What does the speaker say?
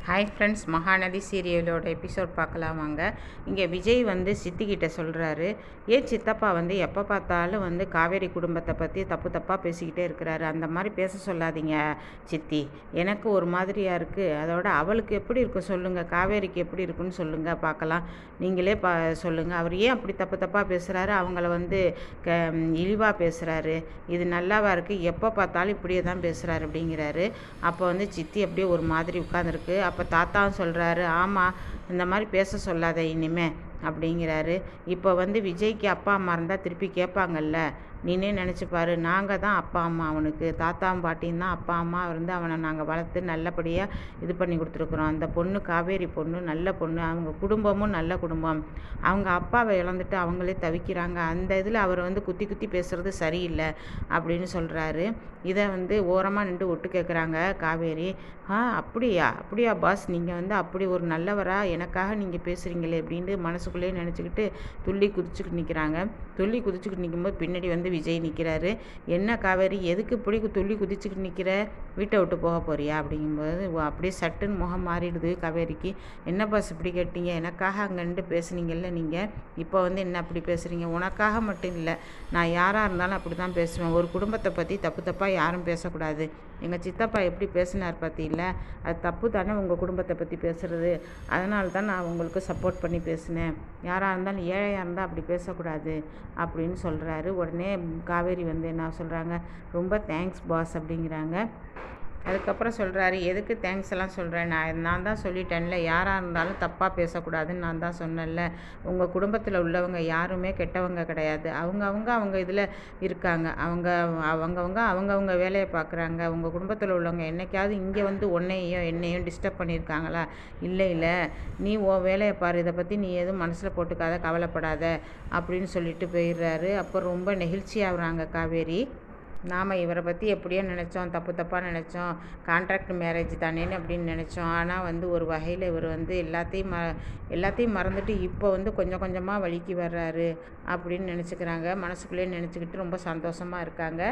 Hi friends, Mahanadi சீரியலோட episode பார்க்கலாம் வாங்க. இங்கே விஜய் வந்து சித்திக்கிட்ட சொல்கிறாரு, ஏன் சித்தப்பா வந்து எப்போ பார்த்தாலும் வந்து காவேரி குடும்பத்தை பற்றி தப்பு தப்பாக பேசிக்கிட்டே இருக்கிறாரு. அந்த மாதிரி பேச சொல்லாதீங்க சித்தி, எனக்கு ஒரு மாதிரியாக இருக்குது. அதோட அவளுக்கு எப்படி இருக்கும் சொல்லுங்கள், காவேரிக்கு எப்படி இருக்குன்னு சொல்லுங்கள் பார்க்கலாம். நீங்களே சொல்லுங்கள். அவர் ஏன் அப்படி தப்பு தப்பாக பேசுகிறாரு, அவங்கள வந்து இழிவாக பேசுகிறாரு, இது நல்லாவா இருக்குது, எப்போ பார்த்தாலும் இப்படியே தான் பேசுகிறாரு அப்படிங்கிறாரு. அப்போ வந்து சித்தி அப்படியே ஒரு மாதிரி உட்காந்துருக்கு. அப்போ தாத்தாவும் சொல்கிறாரு, ஆமாம், இந்த மாதிரி பேச சொல்லாத இனிமே அப்படிங்கிறாரு. இப்போ வந்து விஜய்க்கு அப்பா அம்மா இருந்தால் திருப்பி கேட்பாங்கல்ல, நீனே நினச்சிப்பாரு. நாங்கள் தான் அப்பா அம்மா, அவனுக்கு தாத்தாவும் பாட்டியும் தான் அப்பா அம்மா இருந்து அவனை நாங்கள் வளர்த்து நல்லபடியாக இது பண்ணி கொடுத்துருக்குறோம். அந்த பொண்ணு காவேரி பொண்ணு நல்ல பொண்ணு, அவங்க குடும்பமும் நல்ல குடும்பம். அவங்க அப்பாவை இழந்துட்டு அவங்களே தவிக்கிறாங்க. அந்த இதில் அவர் வந்து குத்தி குத்தி பேசுகிறது சரியில்லை அப்படின்னு சொல்கிறாரு. இதை வந்து ஓரமாக நின்று ஒட்டு கேட்குறாங்க காவேரி. அப்படியா அப்படியா பாஸ், நீங்கள் வந்து அப்படி ஒரு நல்லவரா, எனக்காக நீங்கள் பேசுகிறீங்களே அப்படின்ட்டு மனசுக்குள்ளேயே நினச்சிக்கிட்டு துள்ளி குதிச்சுக்கிட்டு நிற்கிறாங்க. துள்ளி குதிச்சுக்கிட்டு நிற்கும்போது பின்னாடி வந்து விஜய் நிற்கிறாரு. என்ன காவேரி, எதுக்கு இப்படி துள்ளி குதிச்சுக்கிட்டு நிற்கிற, வீட்டை விட்டு போக போறியா அப்படிங்கும்போது அப்படியே சட்டுன்னு முகம் மாறிடுது காவேரிக்கு. என்ன பாஸ் இப்படி கேட்டீங்க, எனக்காக அங்கேன்ட்டு பேசுனீங்கல்ல நீங்கள், இப்போ வந்து என்ன அப்படி பேசுகிறீங்க? உனக்காக மட்டும் இல்லை, நான் யாராக இருந்தாலும் அப்படி தான் பேசுவேன். ஒரு குடும்பத்தை பற்றி தப்பு தப்பாக யாரும் பேசக்கூடாது. எங்கள் சித்தப்பா எப்படி பேசினார் பார்த்தீங்களா, அது தப்பு தானே உங்கள் குடும்பத்தை பற்றி பேசுகிறது. அதனால தான் நான் உங்களுக்கு சப்போர்ட் பண்ணி பேசினேன். யாராக இருந்தாலும் ஏழையாக இருந்தால் அப்படி பேசக்கூடாது அப்படின்னு சொல்கிறாரு. உடனே காவேரி வந்து என்ன சொல்கிறாங்க, ரொம்ப தேங்க்ஸ் பாஸ் அப்படிங்கிறாங்க. அதுக்கப்புறம் சொல்கிறாரு, எதுக்கு தேங்க்ஸ் எல்லாம் சொல்கிறேன், நான் தான் சொல்லிட்டேன்ல, யாராக இருந்தாலும் தப்பாக பேசக்கூடாதுன்னு நான் தான் சொன்னேன்ல. உங்கள் குடும்பத்தில் உள்ளவங்க யாருமே கெட்டவங்க கிடையாது. அவங்க இதில் இருக்காங்க. அவங்கவுங்க வேலையை பார்க்குறாங்க. உங்கள் குடும்பத்தில் உள்ளவங்க என்றைக்காவது இங்கே வந்து என்னையும் டிஸ்டர்ப் பண்ணியிருக்காங்களா? இல்லை, நீ உன் வேலையை பாரு, இதை பற்றி நீ எதுவும் மனசில் போட்டுக்காத, கவலைப்படாத அப்படின்னு சொல்லிட்டு போயிடுறாரு. அப்போ ரொம்ப நெகிழ்ச்சியாகிறாங்க காவேரி. நாம் இவரை பற்றி எப்படியோ நினச்சோம், தப்பு தப்பாக நினச்சோம், கான்ட்ராக்ட் மேரேஜ் தானேன்னு அப்படின்னு நினச்சோம். ஆனால் வந்து ஒரு வகையில் இவர் வந்து எல்லாத்தையும் மறந்துட்டு இப்போ வந்து கொஞ்சம் கொஞ்சமாக வழிக்கு வர்றாரு அப்படின்னு நினச்சிக்கிறாங்க. மனசுக்குள்ளேயே நினச்சிக்கிட்டு ரொம்ப சந்தோஷமாக இருக்காங்க.